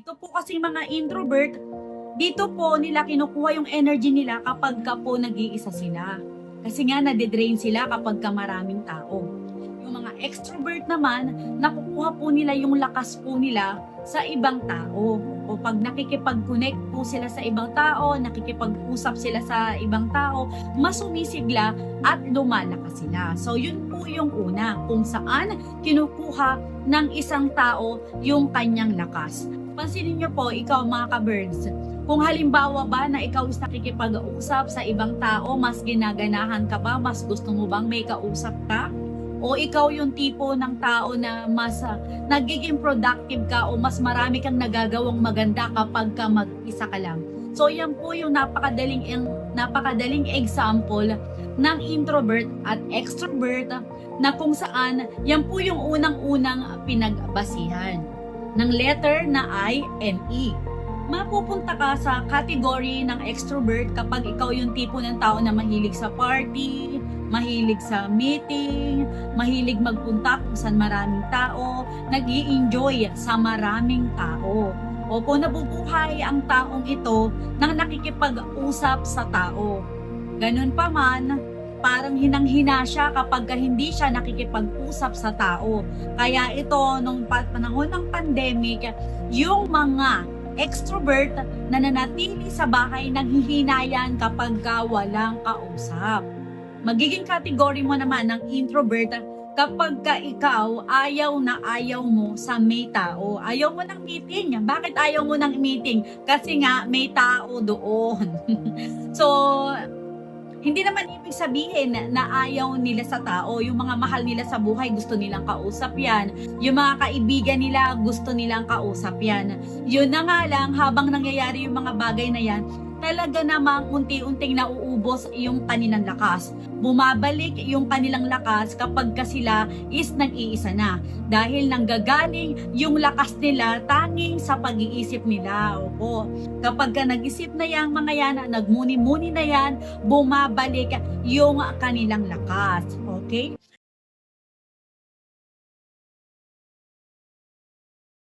Ito po kasi mga introvert, dito po nila kinukuha yung energy nila kapag ka po nag-iisa sila. Kasi nga nade-drain sila kapag ka maraming tao. Yung mga extrovert naman, nakukuha po nila yung lakas po nila sa ibang tao. O pag nakikipag-connect po sila sa ibang tao, nakikipag-usap sila sa ibang tao, mas sumisigla at lumalakas sila. So yun po yung una, kung saan kinukuha ng isang tao yung kanyang lakas. Pansinin nyo po, ikaw mga ka-birds, kung halimbawa ba na ikaw is nakikipag-usap sa ibang tao, mas ginaganahan ka ba? Mas gusto mo bang may kausap ka? O ikaw yung tipo ng tao na mas nagiging productive ka o mas marami kang nagagawang maganda kapag ka mag-isa ka lang? So yan po yung napakadaling example ng introvert at extrovert na kung saan yan po yung unang-unang pinagbasihan ng letter na I and E. Mapupunta ka sa category ng extrovert kapag ikaw yung tipo ng tao na mahilig sa party, mahilig sa meeting, mahilig magpunta kung saan maraming tao, nag-i-enjoy sa maraming tao. O kung nabubuhay ang taong ito nang nakikipag-usap sa tao. Ganun pa man, parang hinang-hina siya kapag hindi siya nakikipag-usap sa tao. Kaya ito, nung panahon ng pandemic, yung mga extrovert na nanatili sa bahay naghihinayan kapag walang kausap. Magiging category mo naman ng introvert kapag ikaw ayaw na ayaw mo sa may tao. Ayaw mo ng meeting. Bakit ayaw mo ng meeting? Kasi nga may tao doon. So, hindi naman ibig sabihin na ayaw nila sa tao. Yung mga mahal nila sa buhay, gusto nilang kausap yan. Yung mga kaibigan nila, gusto nilang kausap yan. Yun na nga lang, habang nangyayari yung mga bagay na yan, talaga namang unti-unting nauubos yung kanilang lakas. Bumabalik yung kanilang lakas kapag sila is nag-iisa na. Dahil nanggagaling yung lakas nila tanging sa pag-iisip nila. Opo. Kapag nag-isip na yan, mga yan, nagmuni-muni na yan, bumabalik yung kanilang lakas. Okay?